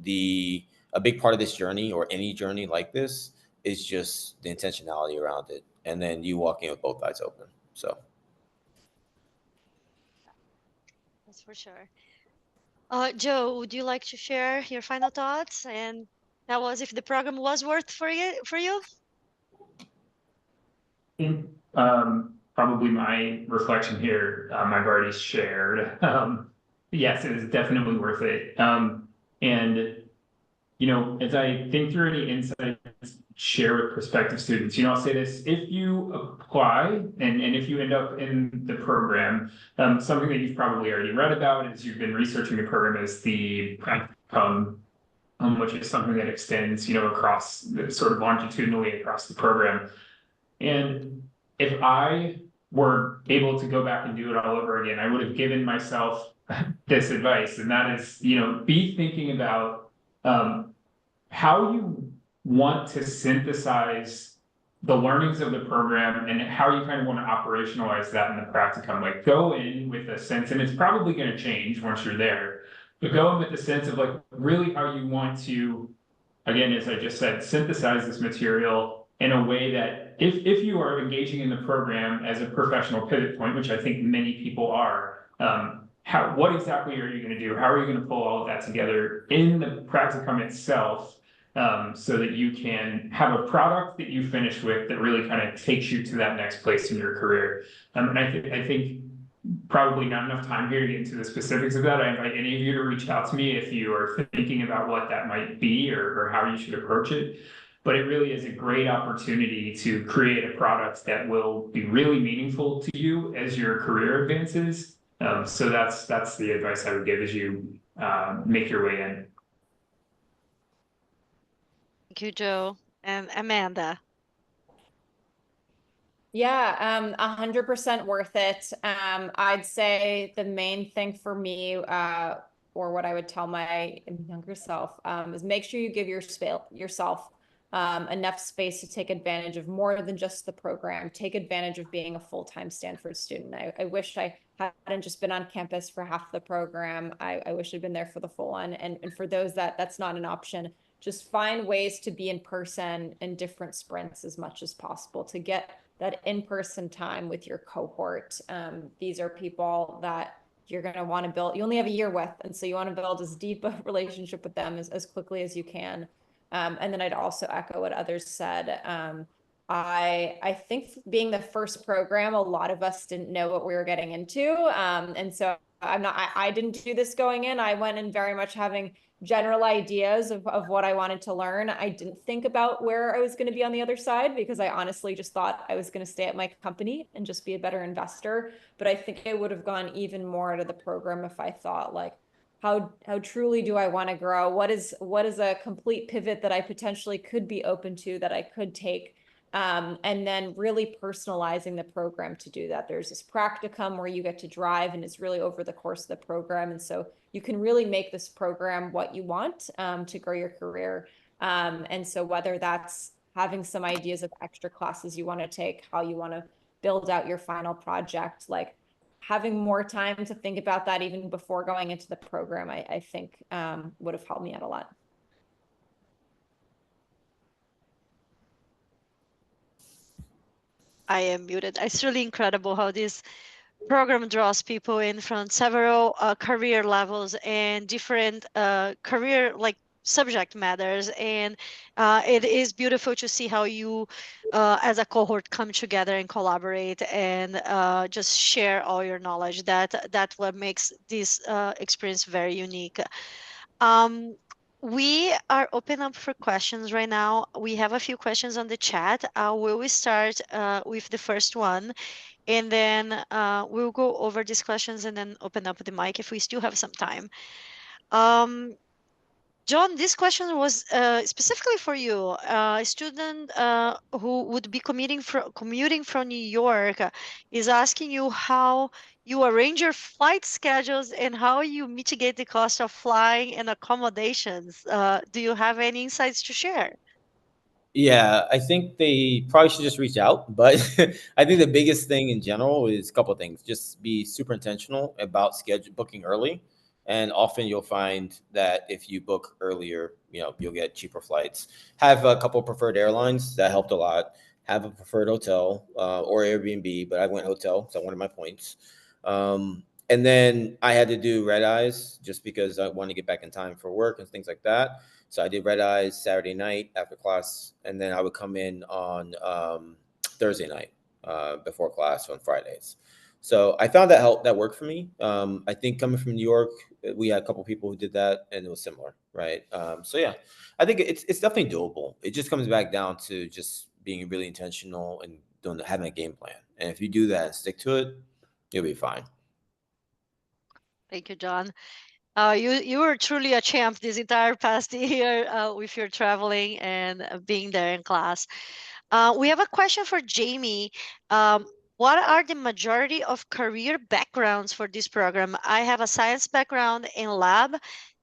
day, a big part of this journey, or any journey like this, is just the intentionality around it. And then you walking with both eyes open. So. That's for sure. Joe, would you like to share your final thoughts and tell us if the program was worth for you? I think probably my reflection here, I've already shared. Yes, it is definitely worth it. And as I think through any insights, share with prospective students, I'll say this: if you apply and if you end up in the program, something that you've probably already read about as you've been researching the program is the practicum, which is something that extends, across sort of longitudinally across the program. And if I were able to go back and do it all over again, I would have given myself this advice, and that is, be thinking about how you want to synthesize the learnings of the program and how you kind of want to operationalize that in the practicum. Like, go in with a sense, and it's probably going to change once you're there, but go in with the sense of like really how you want to again, as I just said, synthesize this material in a way that if you are engaging in the program as a professional pivot point, which I think many people are, what exactly are you going to do? How are you going to pull all of that together in the practicum itself, so that you can have a product that you finish with that really kind of takes you to that next place in your career. And I think probably not enough time here to get into the specifics of that. I invite any of you to reach out to me if you are thinking about what that might be or how you should approach it. But it really is a great opportunity to create a product that will be really meaningful to you as your career advances. So that's the advice I would give as you make your way in. Thank you, Joe. And Amanda. Yeah, 100% worth it. I'd say the main thing for me, or what I would tell my younger self, is make sure you give yourself enough space to take advantage of more than just the program. Take advantage of being a full-time Stanford student. I wish I hadn't just been on campus for half the program. I wish I'd been there for the full one. And for those that's not an option, just find ways to be in person in different sprints as much as possible to get that in-person time with your cohort. These are people that you're going to want to build. You only have a year with, and so you want to build as deep a relationship with them as quickly as you can. And then I'd also echo what others said. I think being the first program, a lot of us didn't know what we were getting into. And so I didn't do this going in. I went in very much having general ideas of what I wanted to learn. I didn't think about where I was going to be on the other side because I honestly just thought I was going to stay at my company and just be a better investor. But I think I would have gone even more to the program if I thought like, how truly do I want to grow? What is a complete pivot that I potentially could be open to that I could take? And then really personalizing the program to do that. There's this practicum where you get to drive and it's really over the course of the program. And so you can really make this program what you want to grow your career. And so whether that's having some ideas of extra classes you want to take, how you want to build out your final project, like having more time to think about that even before going into the program, I think would have helped me out a lot. I am muted. It's really incredible how this program draws people in from several career levels and different career like subject matters, and it is beautiful to see how you as a cohort come together and collaborate and just share all your knowledge. That what makes this experience very unique. We are open up for questions right now. We have a few questions on the chat. We will start with the first one, and then we'll go over these questions and then open up the mic if we still have some time. John, this question was specifically for you. A student who would be commuting from New York is asking you how you arrange your flight schedules and how you mitigate the cost of flying and accommodations. Do you have any insights to share? Yeah, I think they probably should just reach out. But I think the biggest thing in general is a couple of things. Just be super intentional about schedule booking early. And often you'll find that if you book earlier, you'll get cheaper flights. Have a couple of preferred airlines. That helped a lot. Have a preferred hotel or Airbnb, but I went hotel, so I wanted my points. And then I had to do red eyes just because I wanted to get back in time for work and things like that. So I did red eyes Saturday night after class, and then I would come in on Thursday night before class on Fridays. So I found that worked for me. I think coming from New York, we had a couple people who did that, and it was similar, right? So yeah, I think it's definitely doable. It just comes back down to just being really intentional and having a game plan. And if you do that and stick to it, you'll be fine. Thank you, John. You were truly a champ this entire past year with your traveling and being there in class. We have a question for Jamie. What are the majority of career backgrounds for this program? I have a science background in lab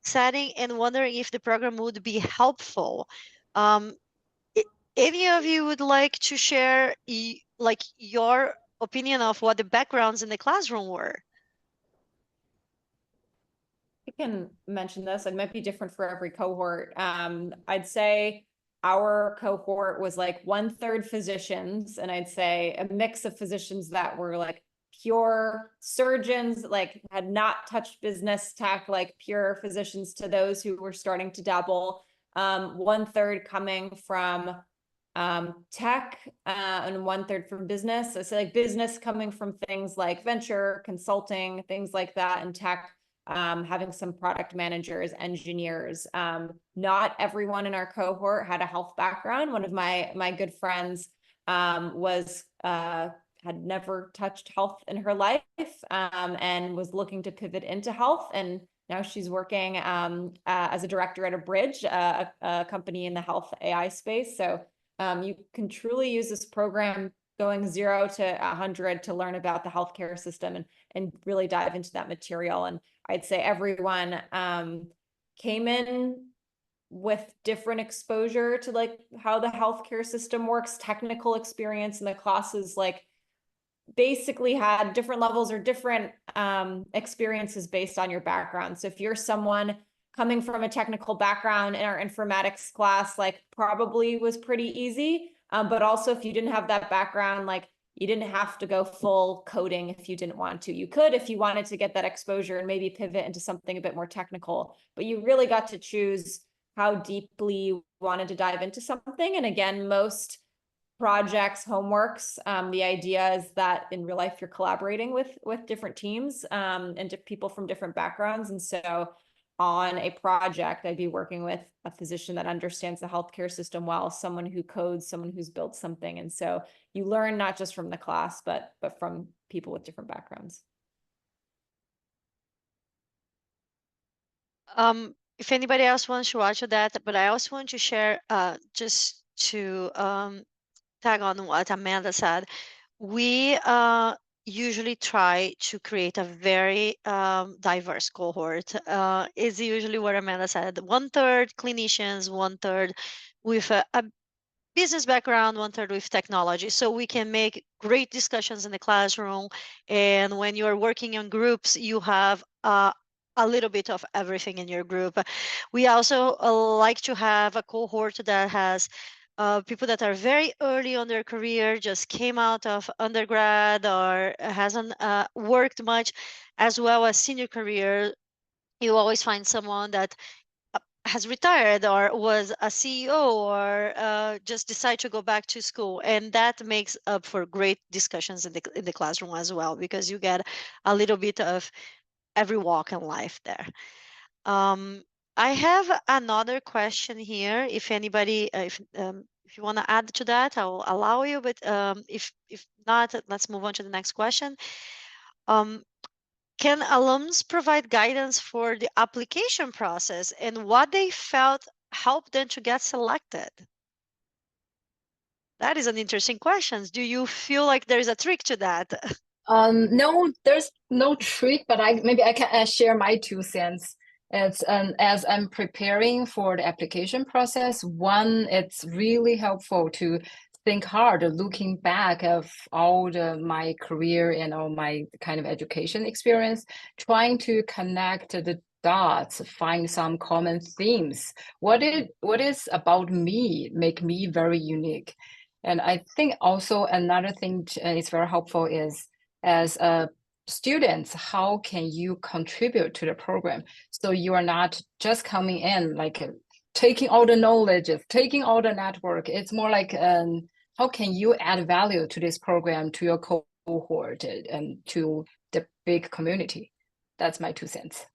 setting and wondering if the program would be helpful. Um, any of you would like to share like your opinion of what the backgrounds in the classroom were? can mention this. It might be different for every cohort. I'd say our cohort was like 1/3 physicians, and I'd say a mix of physicians that were like pure surgeons, like had not touched business tech, like pure physicians, to those who were starting to dabble. 1/3 coming from tech, and 1/3 from business. So like business coming from things like venture, consulting, things like that, and tech, having some product managers, engineers. Not everyone in our cohort had a health background. One of my good friends was had never touched health in her life, and was looking to pivot into health, and now she's working as a director at a Bridge, a company in the health AI space. So you can truly use this program going 0 to 100 to learn about the healthcare system and really dive into that material. And I'd say everyone came in with different exposure to like how the healthcare system works, technical experience in the classes, like basically had different levels or different experiences based on your background. So if you're someone coming from a technical background in our informatics class, like probably was pretty easy. But also if you didn't have that background, like you didn't have to go full coding if you didn't want to. You could if you wanted to get that exposure and maybe pivot into something a bit more technical, but you really got to choose how deeply you wanted to dive into something. And again, most projects, homeworks, the idea is that in real life, you're collaborating with different teams and people from different backgrounds. And so on a project, I'd be working with a physician that understands the healthcare system well, someone who codes, someone who's built something. And so you learn not just from the class, but from people with different backgrounds. If anybody else wants to add to that, but I also want to share, just to tag on what Amanda said. We usually try to create a very diverse cohort. Is usually what Amanda said: 1/3 clinicians, 1/3 with a business background, 1/3 with technology. So we can make great discussions in the classroom. And when you're working in groups, you have a little bit of everything in your group. We also like to have a cohort that has people that are very early on their career, just came out of undergrad or hasn't worked much, as well as senior career. You always find someone that has retired or was a CEO or just decide to go back to school, and that makes up for great discussions in the classroom as well, because you get a little bit of every walk in life there. I have another question here. If anybody, if you want to add to that, I will allow you. But if not, let's move on to the next question. Can alums provide guidance for the application process and what they felt helped them to get selected? That is an interesting question. Do you feel like there is a trick to that? No, there's no trick, but maybe I can share my 2 cents. It's as I'm preparing for the application process, one, it's really helpful to think hard, looking back of all my career and all my kind of education experience, trying to connect the dots, find some common themes. What is about me make me very unique? And I think also another thing is very helpful is, as students, how can you contribute to the program? So you are not just coming in like taking all the knowledge, taking all the network. It's more like how can you add value to this program, to your cohort, and to the big community? That's my 2 cents.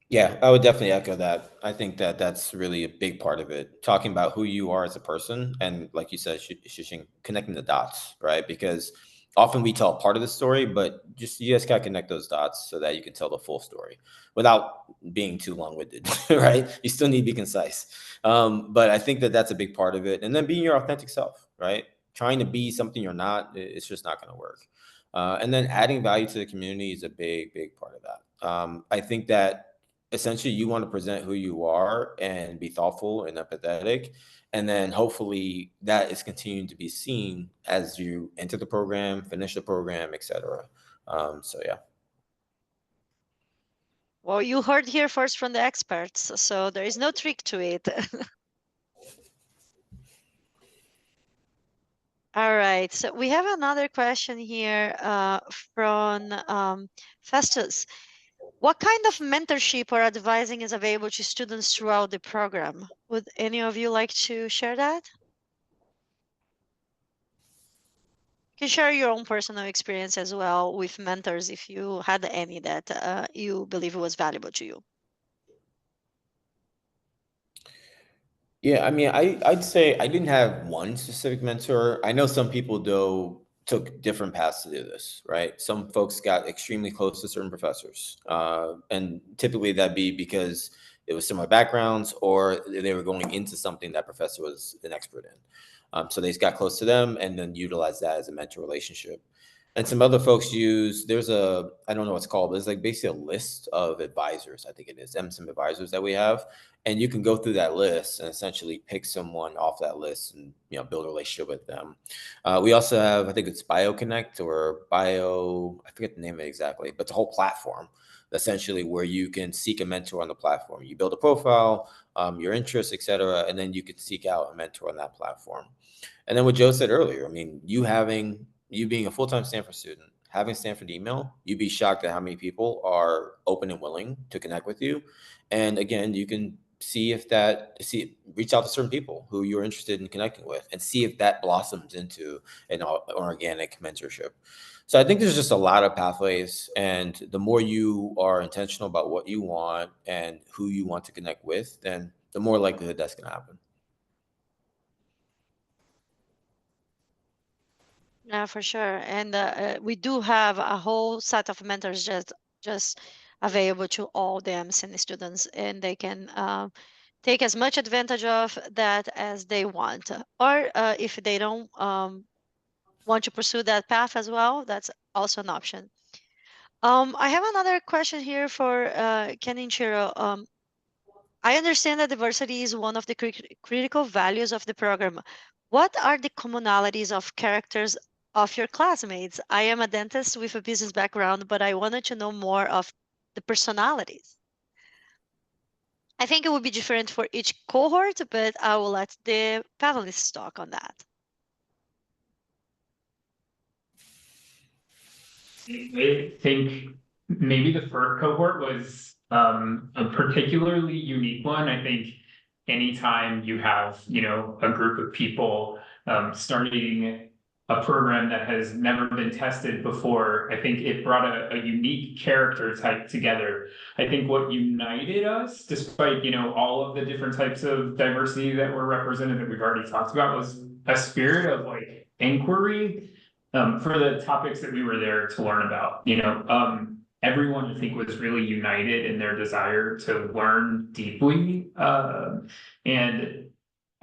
Yeah, I would definitely echo that. I think that that's really a big part of it. Talking about who you are as a person, and like you said, Shiqin, connecting the dots, right? Because often we tell part of the story, but you just gotta connect those dots so that you can tell the full story without being too long-winded, right? You still need to be concise. But I think that that's a big part of it, and then being your authentic self, right? Trying to be something you're not, it's just not going to work. And then adding value to the community is a big part of that. I think that essentially you want to present who you are and be thoughtful and empathetic, and then hopefully that is continuing to be seen as you enter the program, finish the program, etc. So yeah. Well, you heard here first from the experts, so there is no trick to it. All right, so we have another question here from Festus. What kind of mentorship or advising is available to students throughout the program? Would any of you like to share that? You can share your own personal experience as well with mentors if you had any that you believe was valuable to you. Yeah, I mean, I'd say I didn't have one specific mentor. I know some people though took different paths to do this, right? Some folks got extremely close to certain professors, and typically that'd be because it was similar backgrounds or they were going into something that professor was an expert in. So they just got close to them and then utilized that as a mentor relationship. And some other folks use, there's a, I don't know what it's called, but it's like basically a list of advisors. I think it is MCiM advisors that we have. And you can go through that list and essentially pick someone off that list and, you know, build a relationship with them. We also have, I think it's BioConnect or Bio, I forget the name of it exactly, but the whole platform essentially where you can seek a mentor on the platform. You build a profile, your interests, et cetera, and then you could seek out a mentor on that platform. And then what Joe said earlier, I mean, you being a full-time Stanford student, having Stanford email, you'd be shocked at how many people are open and willing to connect with you. And again, you can reach out to certain people who you're interested in connecting with and see if that blossoms into an organic mentorship. So I think there's just a lot of pathways, and the more you are intentional about what you want and who you want to connect with, then the more likelihood that's going to happen. Yeah, for sure. And we do have a whole set of mentors just available to all the MCiM students, and they can take as much advantage of that as they want. Or if they don't want to pursue that path as well, that's also an option. I have another question here for Kenichiro. I understand that diversity is one of the critical values of the program. What are the commonalities of characters of your classmates? I am a dentist with a business background, but I wanted to know more of the personalities. I think it would be different for each cohort, but I will let the panelists talk on that. I think maybe the first cohort was a particularly unique one. I think anytime you have, you know, a group of people starting a program that has never been tested before, I think it brought a unique character type together. I think what united us, despite, you know, all of the different types of diversity that were represented that we've already talked about, was a spirit of like inquiry for the topics that we were there to learn about. You know, everyone I think was really united in their desire to learn deeply, and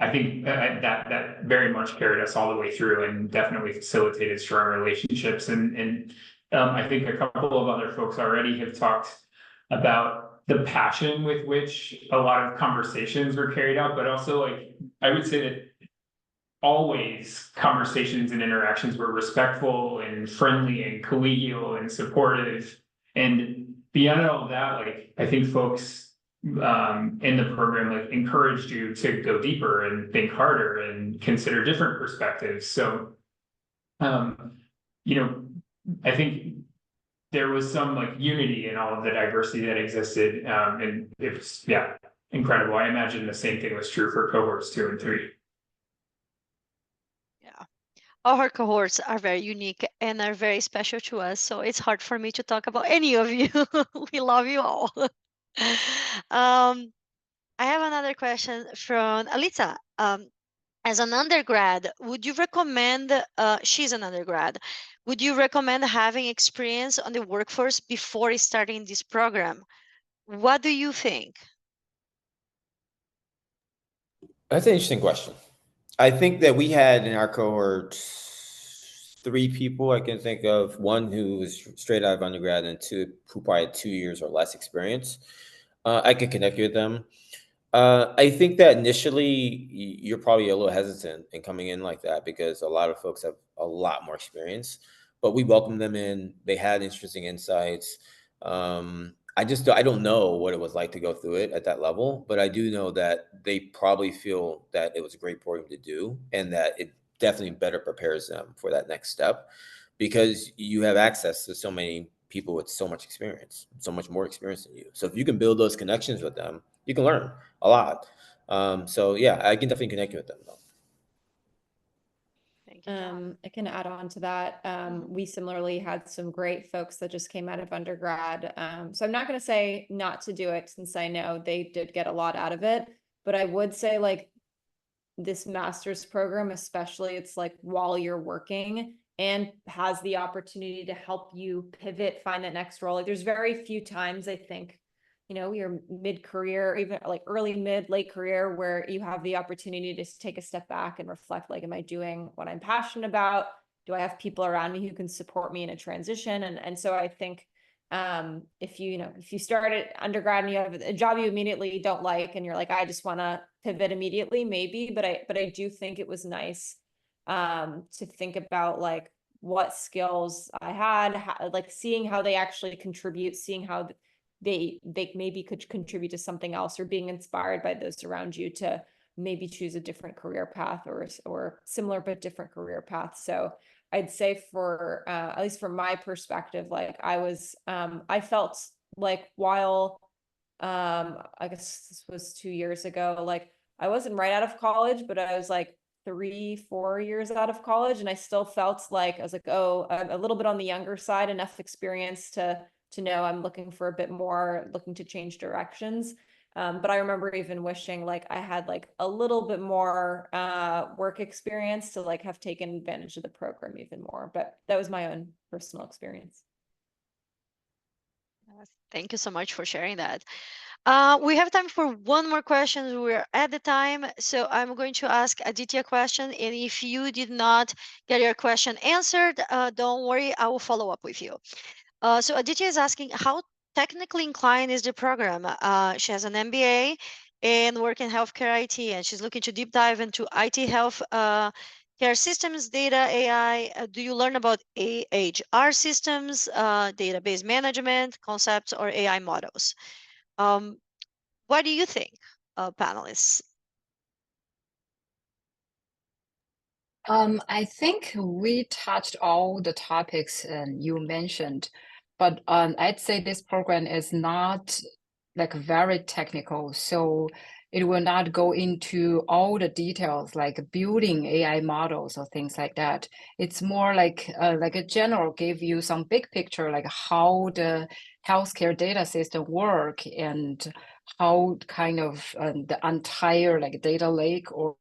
I think that very much carried us all the way through and definitely facilitated strong relationships. And I think a couple of other folks already have talked about the passion with which a lot of conversations were carried out, but also like I would say that always conversations and interactions were respectful and friendly and collegial and supportive. And beyond all of that, like I think folks in the program like encouraged you to go deeper and think harder and consider different perspectives. So you know, I think there was some like unity in all of the diversity that existed. And it was, yeah, incredible. I imagine the same thing was true for cohorts 2 and 3. Our cohorts are very unique and are very special to us, so it's hard for me to talk about any of you. We love you all. I have another question from Alita. As an undergrad, would you recommend, she's an undergrad, would you recommend having experience on the workforce before starting this program? What do you think? That's an interesting question. I think that we had in our cohort 3 people I can think of, one who was straight out of undergrad and 2 who probably had 2 years or less experience. I could connect you with them. I think that initially you're probably a little hesitant in coming in like that because a lot of folks have a lot more experience, but we welcomed them in. They had interesting insights. I don't know what it was like to go through it at that level, but I do know that they probably feel that it was a great program to do and that it definitely better prepares them for that next step because you have access to so many people with so much experience, so much more experience than you. So if you can build those connections with them, you can learn a lot. So yeah, I can definitely connect with them though. Thank you, John. I can add on to that. We similarly had some great folks that just came out of undergrad. So I'm not going to say not to do it since I know they did get a lot out of it, but I would say like this master's program, especially it's like while you're working and has the opportunity to help you pivot, find that next role. Like there's very few times I think, you know, you're mid-career, even like early, mid, late career, where you have the opportunity to take a step back and reflect, like, am I doing what I'm passionate about? Do I have people around me who can support me in a transition? And so I think if you start at undergrad and you have a job you immediately don't like and you're like, I just want to pivot immediately, maybe, but I do think it was nice to think about like what skills I had, like seeing how they actually contribute, seeing how they maybe could contribute to something else, or being inspired by those around you to maybe choose a different career path or similar but different career path. So I'd say for at least from my perspective, like I felt like while I guess this was 2 years ago, like I wasn't right out of college, but I was like 3-4 years out of college, and I still felt like I was like, oh, I'm a little bit on the younger side, enough experience to know I'm looking for a bit more, looking to change directions. But I remember even wishing like I had like a little bit more work experience to like have taken advantage of the program even more. But that was my own personal experience. Thank you so much for sharing that. We have time for one more question. We're at the time, so I'm going to ask Aditya a question. And if you did not get your question answered, don't worry, I will follow up with you. So Aditya is asking, how technically inclined is the program? She has an MBA and work in healthcare IT, and she's looking to deep dive into IT health care systems, data, AI. Do you learn about AHR systems, database management concepts, or AI models? What do you think, panelists? I think we touched all the topics you mentioned, but I'd say this program is not like very technical, so it will not go into all the details like building AI models or things like that. It's more like a general give you some big picture, like how the healthcare data system work and how kind of the entire like data lake or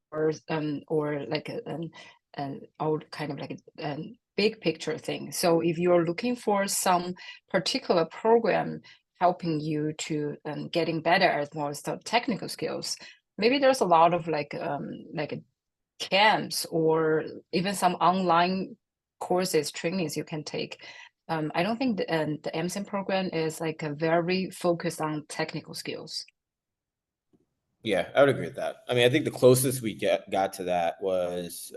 like all kind of like a big picture thing. So if you're looking for some particular program helping you to getting better at more technical skills, maybe there's a lot of like camps or even some online courses, trainings you can take. I don't think the MCiM program is like a very focused on technical skills. Yeah, I would agree with that. I mean, I think the closest we got to that was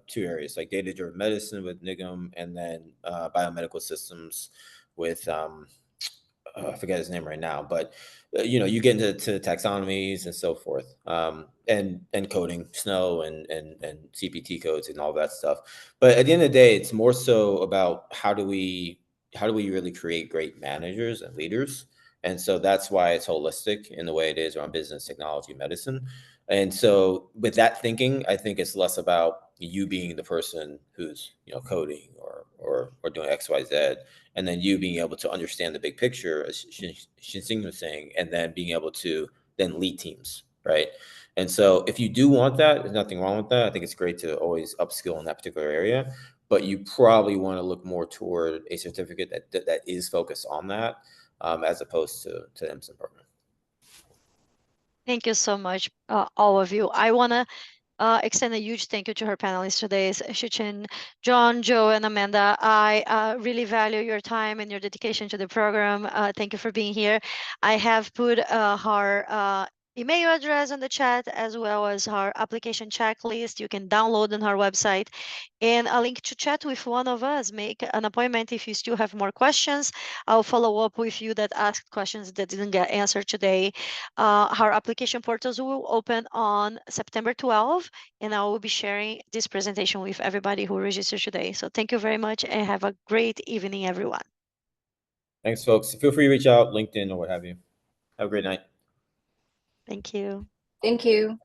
two areas, like data-driven medicine with MCiM, and then biomedical systems with I forget his name right now, but you get into taxonomies and so forth, and coding, Snow and CPT codes and all that stuff. But at the end of the day, it's more so about how do we really create great managers and leaders. And so that's why it's holistic in the way it is around business, technology, medicine. And so with that thinking, I think it's less about you being the person who's coding or doing X, Y, Z, and then you being able to understand the big picture, as Shiqin was saying, and then being able to then lead teams, right? And so if you do want that, there's nothing wrong with that. I think it's great to always upskill in that particular area, but you probably want to look more toward a certificate that is focused on that, as opposed to the MCiM program. Thank you so much, all of you. I want to extend a huge thank you to her panelists today, Shiqin, John, Joe, and Amanda. I really value your time and your dedication to the program. Thank you for being here. I have put her email address on the chat, as well as her application checklist you can download on our website, and a link to chat with one of us. Make an appointment if you still have more questions. I'll follow up with you that asked questions that didn't get answered today. Our application portals will open on September 12th, and I will be sharing this presentation with everybody who registered today. So thank you very much, and have a great evening, everyone. Thanks, folks. Feel free to reach out, LinkedIn or what have you. Have a great night. Thank you. Thank you.